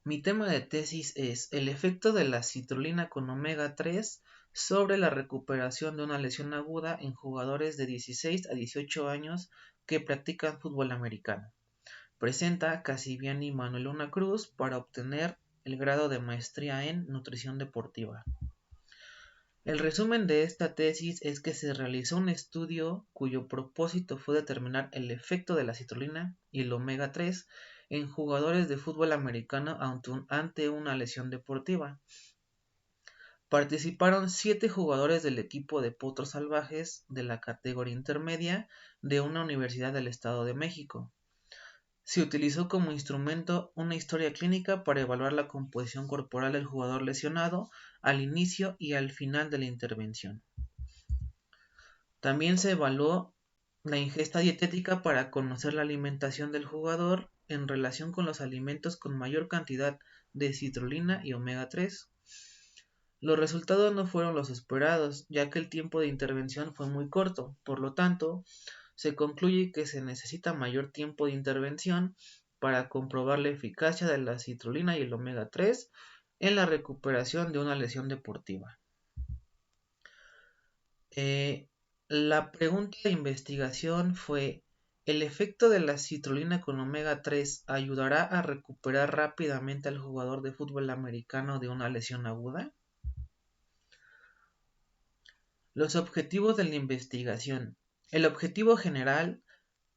Mi tema de tesis es el efecto de la citrulina con omega 3 sobre la recuperación de una lesión aguda en jugadores de 16 a 18 años que practican fútbol americano. Presenta Casiviani Manuel Luna Cruz para obtener el grado de maestría en nutrición deportiva. El resumen de esta tesis es que se realizó un estudio cuyo propósito fue determinar el efecto de la citrulina y el omega 3 en jugadores de fútbol americano ante una lesión deportiva. Participaron 7 jugadores del equipo de Potros Salvajes de la categoría intermedia de una universidad del Estado de México. Se utilizó como instrumento una historia clínica para evaluar la composición corporal del jugador lesionado al inicio y al final de la intervención. También se evaluó la ingesta dietética para conocer la alimentación del jugador en relación con los alimentos con mayor cantidad de citrulina y omega 3. Los resultados no fueron los esperados, ya que el tiempo de intervención fue muy corto. Por lo tanto, se concluye que se necesita mayor tiempo de intervención para comprobar la eficacia de la citrulina y el omega 3 en la recuperación de una lesión deportiva. La pregunta de investigación fue: ¿el efecto de la citrulina con omega 3 ayudará a recuperar rápidamente al jugador de fútbol americano de una lesión aguda? Los objetivos de la investigación. El objetivo general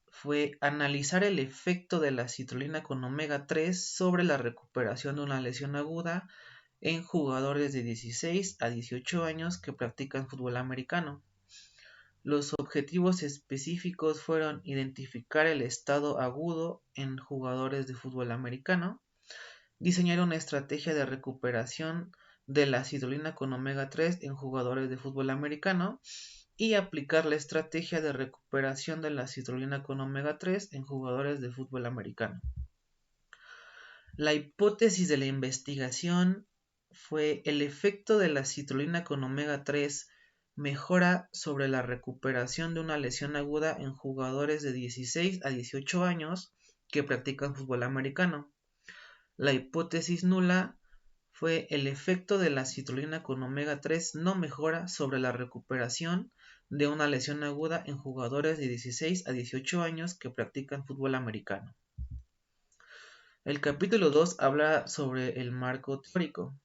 fue analizar el efecto de la citrulina con omega 3 sobre la recuperación de una lesión aguda en jugadores de 16 a 18 años que practican fútbol americano. Los objetivos específicos fueron identificar el estado agudo en jugadores de fútbol americano, diseñar una estrategia de recuperación de la citrulina con omega 3 en jugadores de fútbol americano y aplicar la estrategia de recuperación de la citrulina con omega 3 en jugadores de fútbol americano. La hipótesis de la investigación fue: el efecto de la citrulina con omega 3 mejora sobre la recuperación de una lesión aguda en jugadores de 16 a 18 años que practican fútbol americano. La hipótesis nula fue: el efecto de la citrulina con omega 3 no mejora sobre la recuperación de una lesión aguda en jugadores de 16 a 18 años que practican fútbol americano. El capítulo 2 habla sobre el marco teórico.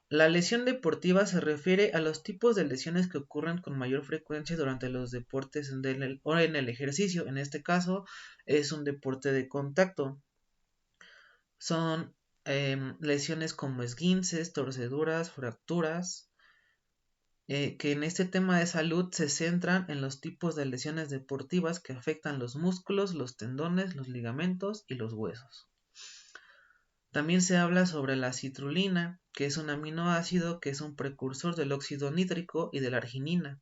La lesión deportiva se refiere a los tipos de lesiones que ocurren con mayor frecuencia durante los deportes o en el ejercicio. En este caso es un deporte de contacto. Son lesiones como esguinces, torceduras, fracturas, que en este tema de salud se centran en los tipos de lesiones deportivas que afectan los músculos, los tendones, los ligamentos y los huesos. También se habla sobre la citrulina, que es un aminoácido que es un precursor del óxido nítrico y de la arginina,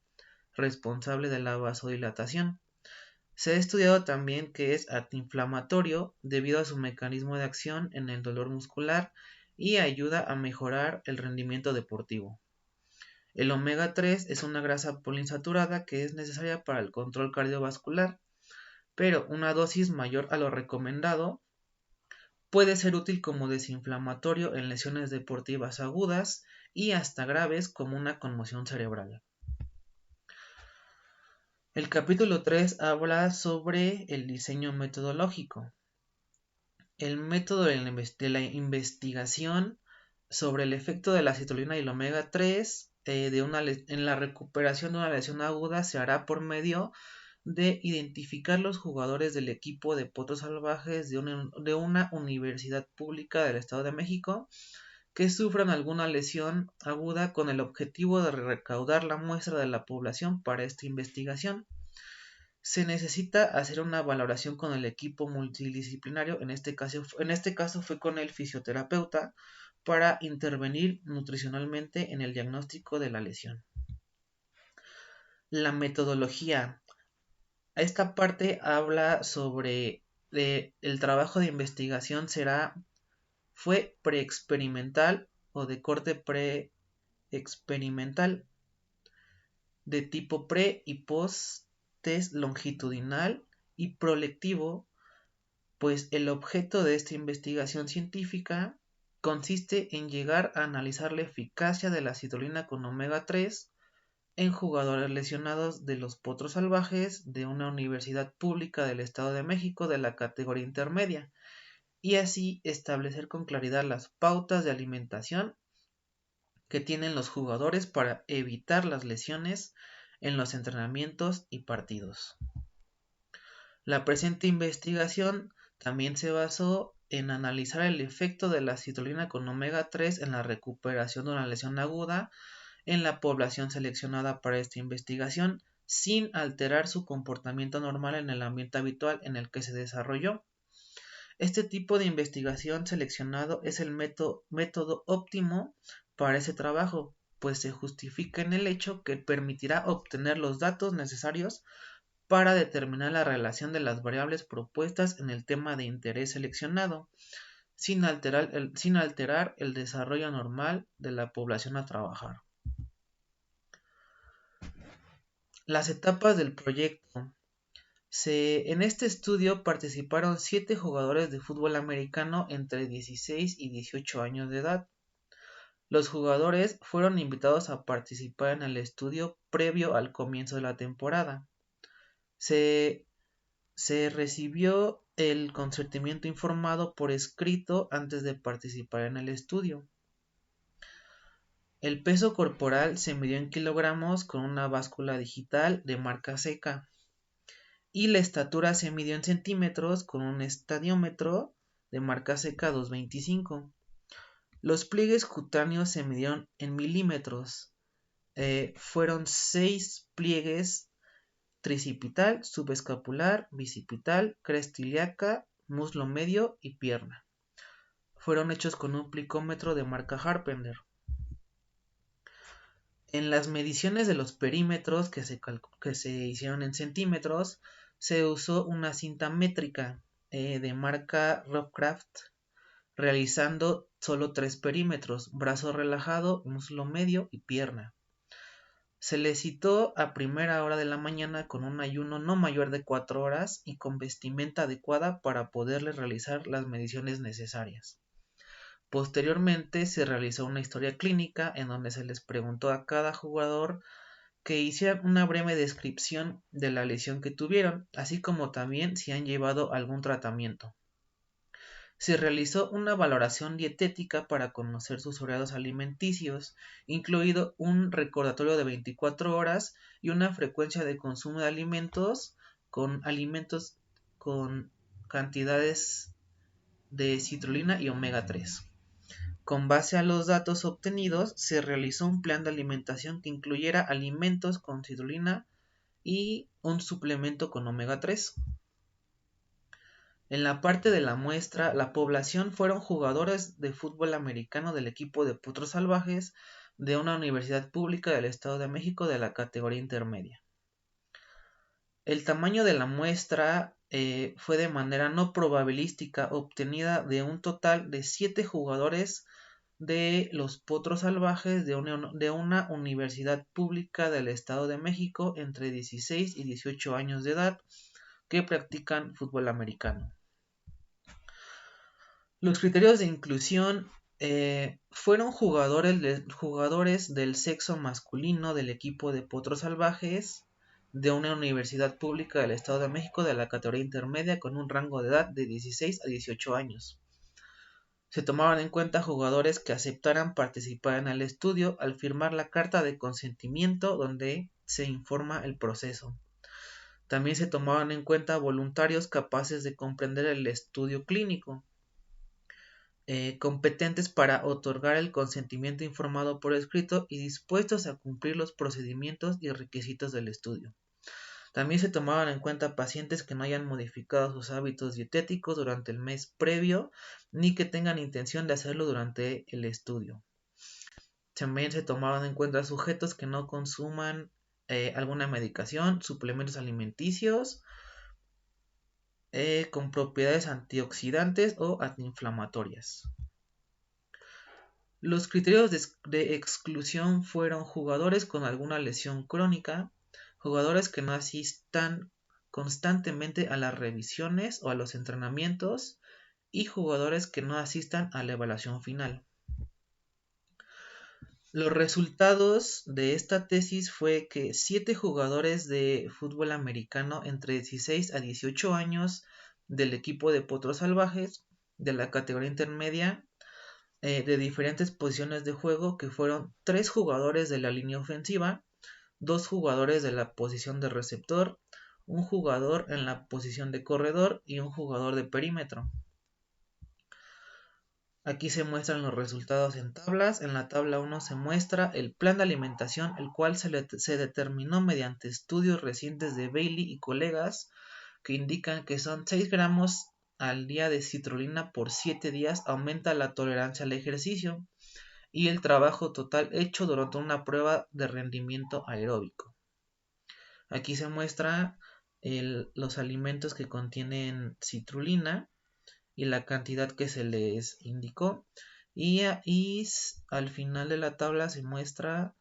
responsable de la vasodilatación. Se ha estudiado también que es antiinflamatorio debido a su mecanismo de acción en el dolor muscular y ayuda a mejorar el rendimiento deportivo. El omega 3 es una grasa poliinsaturada que es necesaria para el control cardiovascular, pero una dosis mayor a lo recomendado puede ser útil como desinflamatorio en lesiones deportivas agudas y hasta graves como una conmoción cerebral. El capítulo 3 habla sobre el diseño metodológico. El método de la investigación sobre el efecto de la citrulina y el omega 3 en la recuperación de una lesión aguda se hará por medio de identificar los jugadores del equipo de Potros Salvajes de una universidad pública del Estado de México que sufran alguna lesión aguda con el objetivo de recaudar la muestra de la población para esta investigación. Se necesita hacer una valoración con el equipo multidisciplinario, en este caso fue con el fisioterapeuta, para intervenir nutricionalmente en el diagnóstico de la lesión. La metodología. Esta parte habla sobre el trabajo de investigación fue preexperimental o de corte preexperimental, de tipo pre y post test longitudinal y prolectivo pues el objeto de esta investigación científica consiste en llegar a analizar la eficacia de la citolina con omega 3 en jugadores lesionados de los potros salvajes de una universidad pública del Estado de México de la categoría intermedia, y así establecer con claridad las pautas de alimentación que tienen los jugadores para evitar las lesiones en los entrenamientos y partidos. La presente investigación también se basó en analizar el efecto de la citolina con omega 3 en la recuperación de una lesión aguda en la población seleccionada para esta investigación, sin alterar su comportamiento normal en el ambiente habitual en el que se desarrolló. Este tipo de investigación seleccionado es el método óptimo para ese trabajo, pues se justifica en el hecho que permitirá obtener los datos necesarios para determinar la relación de las variables propuestas en el tema de interés seleccionado, sin alterar el desarrollo normal de la población a trabajar. Las etapas del proyecto. En este estudio participaron 7 jugadores de fútbol americano entre 16 y 18 años de edad. Los jugadores fueron invitados a participar en el estudio previo al comienzo de la temporada. Se recibió el consentimiento informado por escrito antes de participar en el estudio. El peso corporal se midió en kilogramos con una báscula digital de marca seca, y la estatura se midió en centímetros con un estadiómetro de marca seca 225. Los pliegues cutáneos se midieron en milímetros. Fueron 6 pliegues: tricipital, subescapular, bicipital, cresta ilíaca, muslo medio y pierna. Fueron hechos con un plicómetro de marca Harpender. En las mediciones de los perímetros que se hicieron en centímetros, se usó una cinta métrica de marca Rovcraft, realizando solo 3 perímetros: brazo relajado, muslo medio y pierna. Se le citó a primera hora de la mañana con un ayuno no mayor de 4 horas y con vestimenta adecuada para poderle realizar las mediciones necesarias. Posteriormente se realizó una historia clínica en donde se les preguntó a cada jugador que hicieran una breve descripción de la lesión que tuvieron, así como también si han llevado algún tratamiento. Se realizó una valoración dietética para conocer sus horarios alimenticios, incluido un recordatorio de 24 horas y una frecuencia de consumo de alimentos con cantidades de citrulina y omega 3. Con base a los datos obtenidos, se realizó un plan de alimentación que incluyera alimentos con citrulina y un suplemento con omega 3. En la parte de la muestra, la población fueron jugadores de fútbol americano del equipo de Potros Salvajes de una universidad pública del Estado de México de la categoría intermedia. El tamaño de la muestra fue de manera no probabilística, obtenida de un total de 7 jugadores de los Potros Salvajes de una universidad pública del Estado de México entre 16 y 18 años de edad que practican fútbol americano. Los criterios de inclusión fueron jugadores del sexo masculino del equipo de Potros Salvajes de una universidad pública del Estado de México de la categoría intermedia con un rango de edad de 16 a 18 años. Se tomaban en cuenta jugadores que aceptaran participar en el estudio al firmar la carta de consentimiento donde se informa el proceso. También se tomaban en cuenta voluntarios capaces de comprender el estudio clínico, competentes para otorgar el consentimiento informado por escrito y dispuestos a cumplir los procedimientos y requisitos del estudio. También se tomaban en cuenta pacientes que no hayan modificado sus hábitos dietéticos durante el mes previo ni que tengan intención de hacerlo durante el estudio. También se tomaban en cuenta sujetos que no consuman alguna medicación, suplementos alimenticios con propiedades antioxidantes o antiinflamatorias. Los criterios de exclusión fueron jugadores con alguna lesión crónica, jugadores que no asistan constantemente a las revisiones o a los entrenamientos y jugadores que no asistan a la evaluación final. Los resultados de esta tesis fue que 7 jugadores de fútbol americano entre 16 a 18 años del equipo de Potros Salvajes de la categoría intermedia de diferentes posiciones de juego, que fueron 3 jugadores de la línea ofensiva, 2 jugadores de la posición de receptor, un jugador en la posición de corredor y un jugador de perímetro. Aquí se muestran los resultados en tablas. En la tabla 1 se muestra el plan de alimentación, el cual se determinó mediante estudios recientes de Bailey y colegas, que indican que son 6 gramos al día de citrulina por 7 días aumenta la tolerancia al ejercicio y el trabajo total hecho durante una prueba de rendimiento aeróbico. Aquí se muestra los alimentos que contienen citrulina y la cantidad que se les indicó, y al final de la tabla se muestra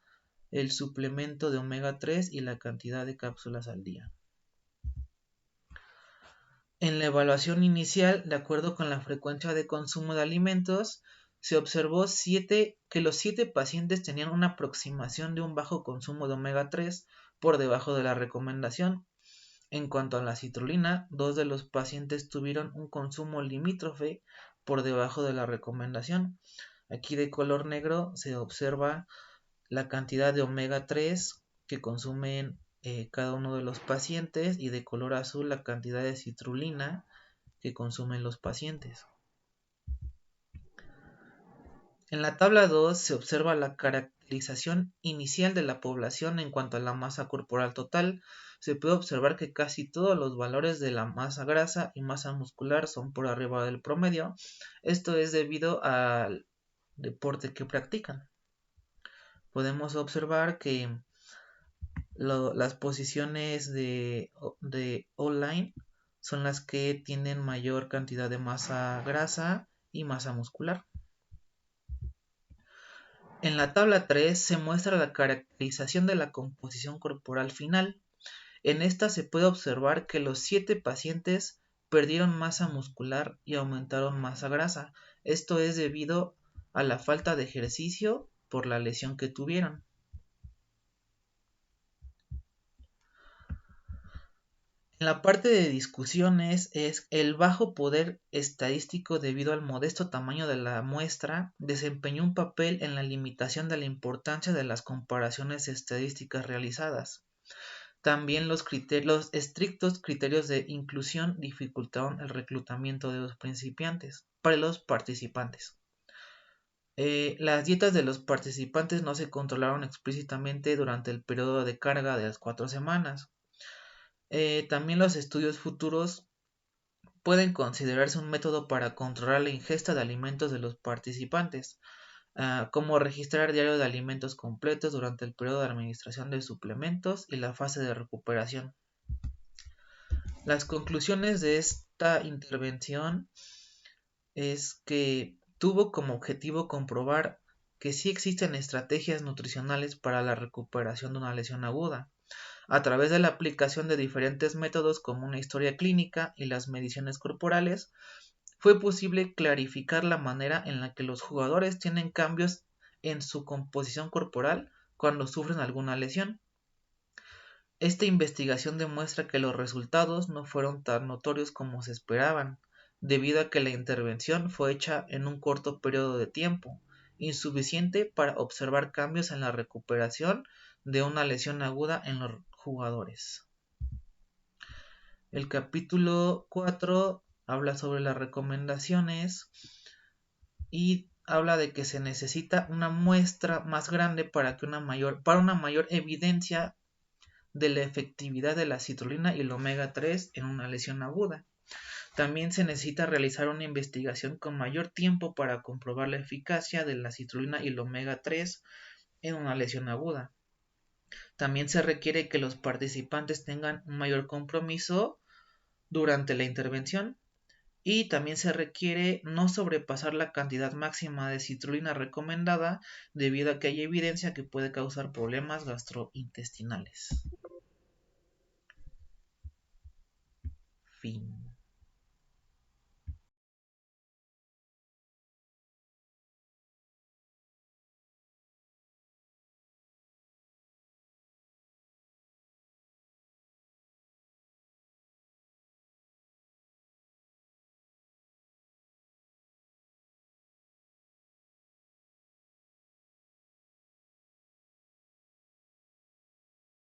el suplemento de omega 3 y la cantidad de cápsulas al día. En la evaluación inicial, de acuerdo con la frecuencia de consumo de alimentos, se observó que los 7 pacientes tenían una aproximación de un bajo consumo de omega 3 por debajo de la recomendación. En cuanto a la citrulina, 2 de los pacientes tuvieron un consumo limítrofe por debajo de la recomendación. Aquí de color negro se observa la cantidad de omega 3 que consumen cada uno de los pacientes, y de color azul la cantidad de citrulina que consumen los pacientes. En la tabla 2 se observa la caracterización inicial de la población en cuanto a la masa corporal total. Se puede observar que casi todos los valores de la masa grasa y masa muscular son por arriba del promedio. Esto es debido al deporte que practican. Podemos observar que las posiciones de O-line son las que tienen mayor cantidad de masa grasa y masa muscular. En la tabla 3 se muestra la caracterización de la composición corporal final. En esta se puede observar que los 7 pacientes perdieron masa muscular y aumentaron masa grasa. Esto es debido a la falta de ejercicio por la lesión que tuvieron. En la parte de discusiones es el bajo poder estadístico debido al modesto tamaño de la muestra desempeñó un papel en la limitación de la importancia de las comparaciones estadísticas realizadas. También los estrictos criterios de inclusión dificultaron el reclutamiento de los participantes. Las dietas de los participantes no se controlaron explícitamente durante el periodo de carga de las 4 semanas. También los estudios futuros pueden considerarse un método para controlar la ingesta de alimentos de los participantes, como registrar diarios de alimentos completos durante el periodo de administración de suplementos y la fase de recuperación. Las conclusiones de esta intervención es que tuvo como objetivo comprobar que sí existen estrategias nutricionales para la recuperación de una lesión aguda, a través de la aplicación de diferentes métodos como una historia clínica y las mediciones corporales. Fue posible clarificar la manera en la que los jugadores tienen cambios en su composición corporal cuando sufren alguna lesión. Esta investigación demuestra que los resultados no fueron tan notorios como se esperaban, debido a que la intervención fue hecha en un corto periodo de tiempo, insuficiente para observar cambios en la recuperación de una lesión aguda en los jugadores. El capítulo 4 habla sobre las recomendaciones y habla de que se necesita una muestra más grande para una mayor evidencia de la efectividad de la citrulina y el omega 3 en una lesión aguda. También se necesita realizar una investigación con mayor tiempo para comprobar la eficacia de la citrulina y el omega 3 en una lesión aguda. También se requiere que los participantes tengan un mayor compromiso durante la intervención, y también se requiere no sobrepasar la cantidad máxima de citrulina recomendada, debido a que hay evidencia que puede causar problemas gastrointestinales. Fin.